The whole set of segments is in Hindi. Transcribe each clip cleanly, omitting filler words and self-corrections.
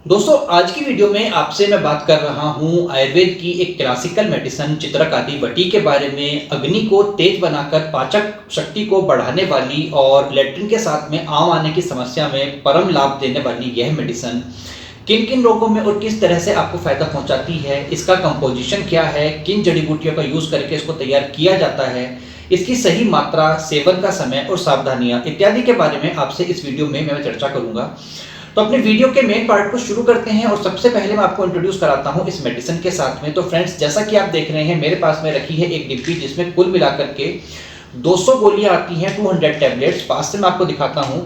दोस्तों आज की वीडियो में आपसे मैं बात कर रहा हूं आयुर्वेद की एक क्लासिकल मेडिसिन चित्रकादि वटी के बारे में। अग्नि को तेज बनाकर पाचक शक्ति को बढ़ाने वाली और लैट्रिन के साथ में आम आने की समस्या में परम लाभ देने वाली यह मेडिसिन किन किन रोगों में और किस तरह से आपको फायदा पहुंचाती है, इसका कंपोजिशन क्या है, किन जड़ी बूटियों का यूज करके इसको तैयार किया जाता है, इसकी सही मात्रा, सेवन का समय और सावधानियां इत्यादि के बारे में आपसे इस वीडियो में मैं चर्चा करूंगा। तो अपने वीडियो के मेन पार्ट को शुरू करते हैं और सबसे पहले मैं आपको इंट्रोड्यूस कराता हूं इस मेडिसिन के साथ में। तो फ्रेंड्स, जैसा कि आप देख रहे हैं मेरे पास में रखी है एक डिब्बी जिसमें कुल मिलाकर के 200 गोलियां आती हैं, 200 टैबलेट्स। पास से मैं आपको दिखाता हूं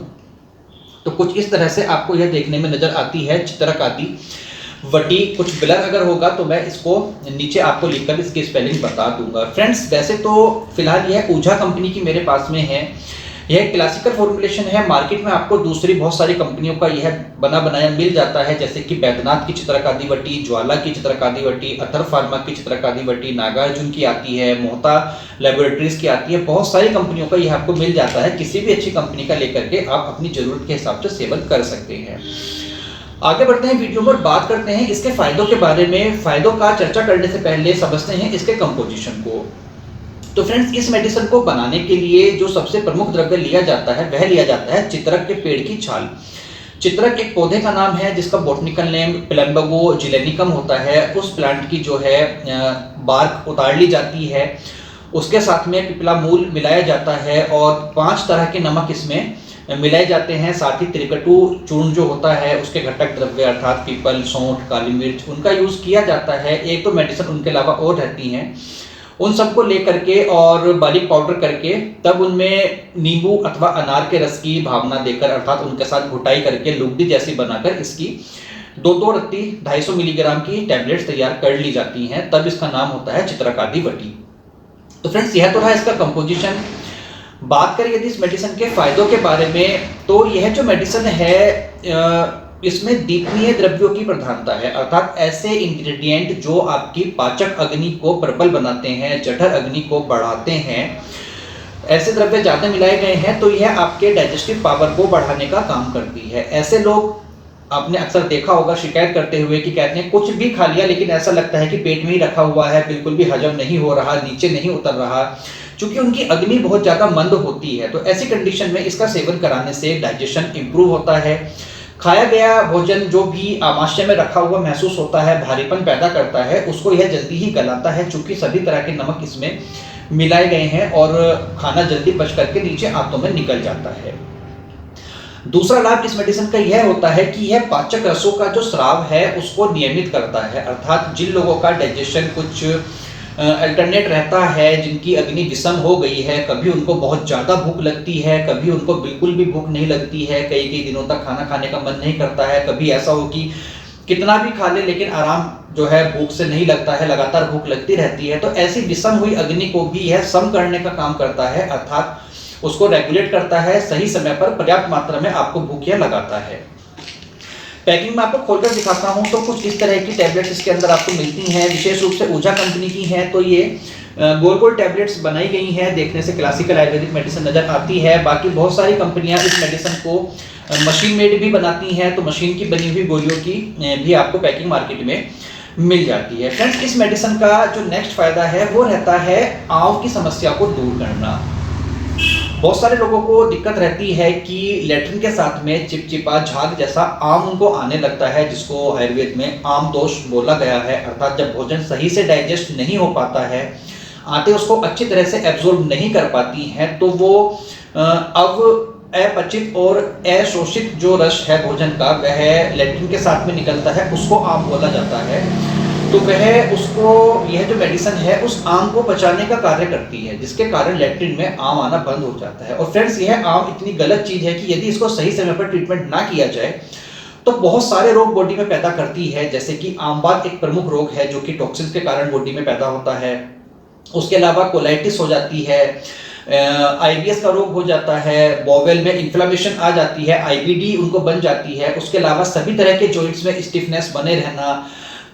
तो कुछ इस तरह से आपको यह देखने में नजर आती है चित्रकादि वटी। कुछ ब्लर अगर होगा तो मैं इसको नीचे आपको लिखकर इसकी स्पेलिंग बता दूंगा। फ्रेंड्स, वैसे तो फिलहाल यह ऊझा कंपनी की मेरे पास में है। यह क्लासिकल फॉर्मुलेशन है। मार्केट में आपको दूसरी बहुत सारी कंपनियों का यह बना बनाया मिल जाता है, जैसे कि बैद्यनाथ की चित्रकादि वटी, ज्वाला की चित्रकादि वटी, अथर फार्मा की चित्रकादि वटी, नागार्जुन की आती है, मोहता लेबोरेटरीज की आती है। बहुत सारी कंपनियों का यह आपको मिल जाता है। किसी भी अच्छी कंपनी का लेकर के आप अपनी जरूरत के हिसाब से सेवन कर सकते हैं। आगे बढ़ते हैं वीडियो में और बात करते हैं इसके फायदों के बारे में। फायदों का चर्चा करने से पहले समझते हैं इसके कंपोजिशन को। तो फ्रेंड्स, इस मेडिसिन को बनाने के लिए जो सबसे प्रमुख द्रव्य लिया जाता है वह लिया जाता है चित्रक के पेड़ की छाल। चित्रक एक पौधे का नाम है जिसका बॉटनिकल नेम प्लम्बगो जिलेनिकम होता है। उस प्लांट की जो है बार्क उतार ली जाती है, उसके साथ में पिपला मूल मिलाया जाता है और 5 तरह के नमक इसमें मिलाए जाते हैं। साथ ही त्रिकटु चूर्ण जो होता है उसके घटक द्रव्य अर्थात पीपल, सौंठ, काली मिर्च, उनका यूज किया जाता है। एक तो मेडिसिन उनके अलावा और रहती हैं, उन सबको लेकर के और बारीक पाउडर करके तब उनमें नींबू अथवा अनार के रस की भावना देकर अर्थात उनके साथ घुटाई करके लुगदी जैसी बनाकर इसकी 2-2 रत्ती 250 मिलीग्राम की टैबलेट्स तैयार कर ली जाती हैं। तब इसका नाम होता है चित्रकादि वटी। तो फ्रेंड्स, यह तो रहा इसका कंपोजिशन। बात करें यदि इस मेडिसिन के फायदों के बारे में, तो यह जो मेडिसिन है इसमें दीपनीय द्रव्यों की प्रधानता है, अर्थात ऐसे इंग्रेडिएंट जो आपकी पाचक अग्नि को प्रबल बनाते हैं, जठर अग्नि को बढ़ाते हैं, ऐसे द्रव्य ज्यादा मिलाए गए हैं तो यह आपके डाइजेस्टिव पावर को बढ़ाने का काम करती है। ऐसे लोग आपने अक्सर देखा होगा शिकायत करते हुए कि कहते हैं कुछ भी खा लिया लेकिन ऐसा लगता है कि पेट में ही रखा हुआ है, बिल्कुल भी हजम नहीं हो रहा, नीचे नहीं उतर रहा, क्योंकि उनकी अग्नि बहुत ज्यादा मंद होती है। तो ऐसी कंडीशन में इसका सेवन कराने से डाइजेशन इंप्रूव होता है। खाया गया भोजन जो भी आमाशय में रखा हुआ महसूस होता है, भारीपन पैदा करता है, उसको यह जल्दी ही गलाता है, चूंकि सभी तरह के नमक इसमें मिलाए गए हैं और खाना जल्दी पच करके नीचे आंतों में निकल जाता है। दूसरा लाभ इस मेडिसिन का यह होता है कि यह पाचक रसों का जो स्राव है उसको नियमित करता है, अर्थात जिन लोगों का डाइजेशन कुछ अल्टरनेट रहता है, जिनकी अग्नि विषम हो गई है, कभी उनको बहुत ज़्यादा भूख लगती है, कभी उनको बिल्कुल भी भूख नहीं लगती है, कई कई दिनों तक खाना खाने का मन नहीं करता है, कभी ऐसा हो कि कितना भी खा ले लेकिन आराम जो है भूख से नहीं लगता है, लगातार भूख लगती रहती है, तो ऐसी विषम हुई अग्नि को भी यह सम करने का काम करता है, अर्थात उसको रेगुलेट करता है, सही समय पर पर्याप्त मात्रा में आपको भूख लगाता है। पैकिंग में आपको खोलकर दिखाता हूं तो कुछ इस तरह की टैबलेट्स इसके अंदर आपको मिलती हैं, विशेष रूप से ऊझा कंपनी की हैं। तो ये गोल गोल टैबलेट्स बनाई गई हैं, देखने से क्लासिकल आयुर्वेदिक मेडिसिन नजर आती है। बाकी बहुत सारी कंपनियां इस मेडिसिन को मशीन मेड भी बनाती हैं, तो मशीन की बनी हुई गोलियों की भी आपको पैकिंग मार्केट में मिल जाती है। फ्रेंड्स, इस मेडिसिन का जो नेक्स्ट फायदा है वो रहता है आंव की समस्या को दूर करना। बहुत सारे लोगों को दिक्कत रहती है कि लैट्रिन के साथ में चिपचिपा झाग जैसा आम उनको आने लगता है, जिसको आयुर्वेद में आम दोष बोला गया है, अर्थात जब भोजन सही से डाइजेस्ट नहीं हो पाता है, आंतें उसको अच्छी तरह से एब्जॉर्ब नहीं कर पाती हैं, तो वो अब अपचित और अशोषित जो रस है भोजन का वह लैट्रिन के साथ में निकलता है, उसको आम बोला जाता है। तो वह उसको यह जो मेडिसिन है उस आम को पचाने का कार्य करती है, जिसके कारण लैट्रिन में आम आना बंद हो जाता है। और फ्रेंड्स, यह आम इतनी गलत चीज है कि यदि इसको सही समय पर ट्रीटमेंट ना किया जाए तो बहुत सारे रोग बॉडी में पैदा करती है, जैसे कि आमवात एक प्रमुख रोग है जो कि टॉक्सिन के कारण बॉडी में पैदा होता है। उसके अलावा कोलाइटिस हो जाती है, आईबीएस का रोग हो जाता है, बॉवेल में इन्फ्लेमेशन आ जाती है, आईबीडी उनको बन जाती है। उसके अलावा सभी तरह के जॉइंट्स में स्टिफनेस बने रहना,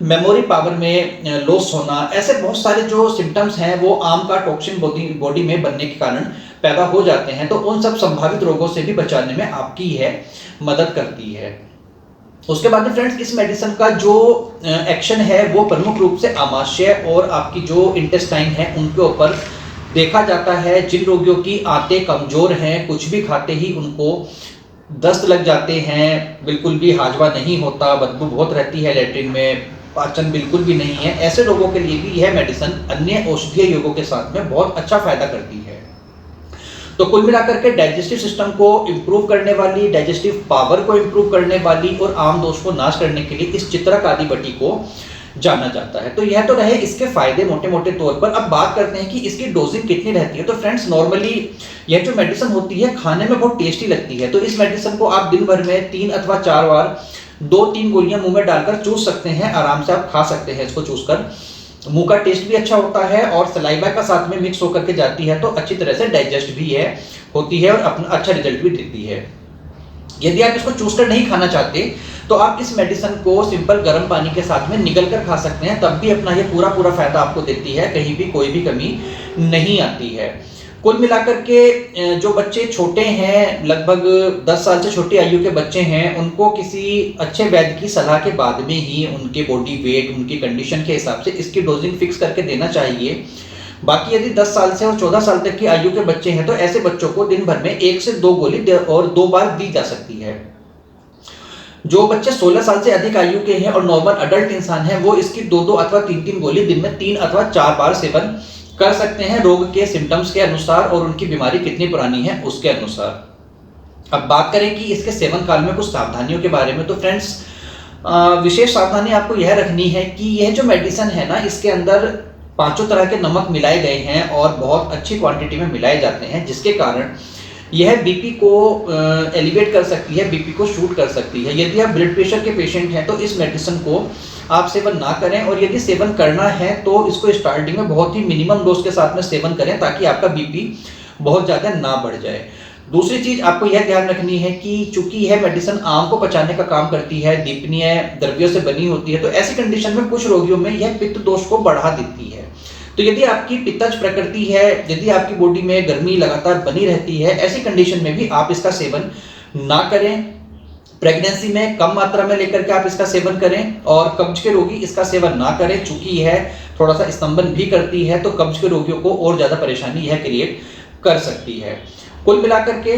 मेमोरी पावर में लॉस होना, ऐसे बहुत सारे जो सिम्टम्स हैं वो आम का टॉक्सिन बॉडी में बनने के कारण पैदा हो जाते हैं। तो उन सब संभावित रोगों से भी बचाने में आपकी यह मदद करती है। उसके बाद में फ्रेंड्स इस मेडिसिन का जो एक्शन है वो प्रमुख रूप से आमाशय और आपकी जो इंटेस्टाइन है उनके ऊपर देखा जाता है। जिन रोगियों की आंतें कमजोर हैं, कुछ भी खाते ही उनको दस्त लग जाते हैं, बिल्कुल भी हाजमा नहीं होता, बदबू बहुत रहती है लैट्रिन में, पाचन बिल्कुल भी नहीं है, ऐसे लोगों के लिए भी यह मेडिसिन अन्य औषधीय योगों के साथ में बहुत अच्छा फायदा करती है। तो कुल मिलाकर के डाइजेस्टिव सिस्टम को इम्प्रूव करने वाली, डाइजेस्टिव पावर को इम्प्रूव करने वाली और आम दोष को नाश करने के लिए इस चित्रक आदि बटी को जाना जाता है। तो यह तो रहे इसके फायदे मोटे मोटे तौर पर। अब बात करते हैं कि इसकी डोजिंग कितनी रहती है। तो फ्रेंड्स नॉर्मली यह जो मेडिसिन होती है खाने में बहुत टेस्टी लगती है। तो इस मेडिसिन को आप दिन भर में 3 अथवा 4 बार 2-3 गोलियां मुंह में डालकर चूस सकते हैं, आराम से आप खा सकते हैं इसको चूस कर। मुंह का टेस्ट भी अच्छा होता है और सलाइवा का साथ में मिक्स होकर के जाती है तो अच्छी तरह से डाइजेस्ट भी होती है और अपना अच्छा रिजल्ट भी देती है। यदि आप इसको चूस कर नहीं खाना चाहते तो आप इस मेडिसिन को सिंपल गर्म पानी के साथ में निगल कर खा सकते हैं, तब भी अपना ये पूरा फायदा आपको देती है, कहीं भी कोई भी कमी नहीं आती है। कुल मिलाकर के जो बच्चे छोटे हैं, लगभग 10 साल से छोटी आयु के बच्चे हैं, उनको किसी अच्छे वैद्य की सलाह के बाद में ही उनके बॉडी वेट, उनकी कंडीशन के हिसाब से इसकी डोजिंग फिक्स करके देना चाहिए। बाकी यदि 10 साल से और 14 साल तक की आयु के बच्चे हैं तो ऐसे बच्चों को दिन भर में 1 से 2 गोली और 2 बार दी जा सकती है। जो बच्चे 16 साल से अधिक आयु के हैं और नॉर्मल अडल्ट इंसान हैं वो इसकी 2-2 अथवा 3-3 गोली दिन में 3 अथवा 4 बार सेवन कर सकते हैं, रोग के सिम्टम्स के अनुसार और उनकी बीमारी कितनी पुरानी है उसके अनुसार। अब बात करें कि इसके सेवन काल में कुछ सावधानियों के बारे में। तो फ्रेंड्स विशेष सावधानी आपको यह रखनी है कि यह जो मेडिसिन है ना, इसके अंदर 5 तरह के नमक मिलाए गए हैं और बहुत अच्छी क्वांटिटी में मिलाए जाते हैं, जिसके कारण यह बीपी को एलिवेट कर सकती है, बीपी को शूट कर सकती है। यदि आप ब्लड प्रेशर के पेशेंट हैं तो इस मेडिसिन को आप सेवन ना करें, और यदि सेवन करना है तो इसको स्टार्टिंग में बहुत ही मिनिमम डोज के साथ में सेवन करें ताकि आपका बीपी बहुत ज़्यादा ना बढ़ जाए। दूसरी चीज आपको यह ध्यान रखनी है कि चूंकि यह मेडिसिन आम को पचाने का काम करती है, दीपनीय द्रव्यों से बनी होती है, तो ऐसी कंडीशन में कुछ रोगियों में यह पित्त दोष को बढ़ा देती है। तो यदि आपकी पित्तज प्रकृति है, यदि आपकी बॉडी में गर्मी लगातार बनी रहती है, ऐसी कंडीशन में भी आप इसका सेवन ना करें। प्रेगनेंसी में कम मात्रा में लेकर के आप इसका सेवन करें, और कब्ज के रोगी इसका सेवन ना करें चूंकि यह थोड़ा सा स्तंभन भी करती है, तो कब्ज के रोगियों को और ज्यादा परेशानी यह क्रिएट कर सकती है। कुल मिलाकर के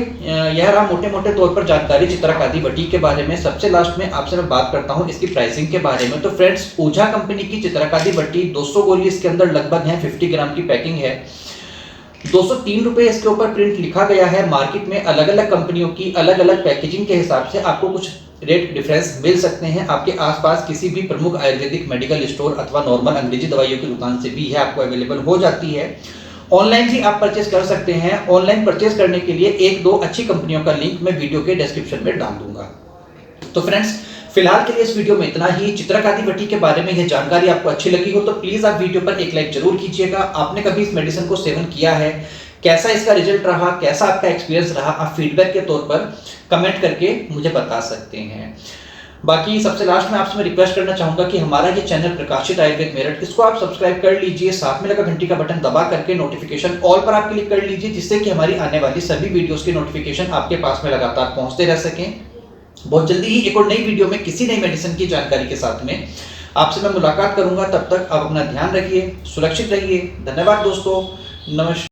यह रहा मोटे मोटे तौर पर जानकारी चित्रक आदि बटी के बारे में। सबसे लास्ट में आपसे मैं बात करता हूं इसकी प्राइसिंग के बारे में। तो फ्रेंड्स ओझा कंपनी की चित्रक आदि बटी 200 गोली इसके अंदर लगभग है, 50 ग्राम की पैकिंग है, 203 रुपए इसके ऊपर प्रिंट लिखा गया है। मार्केट में अलग अलग कंपनियों की अलग अलग पैकेजिंग के हिसाब से आपको कुछ रेट डिफरेंस मिल सकते हैं। आपके आसपास किसी भी प्रमुख आयुर्वेदिक मेडिकल स्टोर अथवा नॉर्मल अंग्रेजी दवाइयों की दुकान से भी है आपको अवेलेबल हो जाती है। ऑनलाइन भी आप परचेज कर सकते हैं। ऑनलाइन परचेज करने के लिए 1-2 अच्छी कंपनियों का लिंक मैं वीडियो के डिस्क्रिप्शन में डाल दूंगा। तो फ्रेंड्स फिलहाल के लिए इस वीडियो में इतना ही। चित्रक आदि बटी के बारे में यह जानकारी आपको अच्छी लगी हो तो प्लीज आप वीडियो पर एक लाइक जरूर कीजिएगा। आपने कभी इस मेडिसिन को सेवन किया है, कैसा इसका रिजल्ट रहा, कैसा आपका एक्सपीरियंस रहा, आप फीडबैक के तौर पर कमेंट करके मुझे बता सकते हैं। बाकी सबसे लास्ट में आपसे मैं रिक्वेस्ट करना चाहूंगा कि हमारा ये चैनल प्रकाशित आयुर्वेद मेरठ, इसको आप सब्सक्राइब कर लीजिए, साथ में लगा घंटी का बटन दबा करके नोटिफिकेशन ऑल पर आप क्लिक कर लीजिए, जिससे कि हमारी आने वाली सभी वीडियोस की नोटिफिकेशन आपके पास में लगातार पहुंचते रह सकें। बहुत जल्दी ही एक और नई वीडियो में किसी नई मेडिसिन की जानकारी के साथ में आपसे मैं मुलाकात करूंगा। तब तक आप अपना ध्यान रखिए, सुरक्षित रहिए। धन्यवाद दोस्तों, नमस्कार।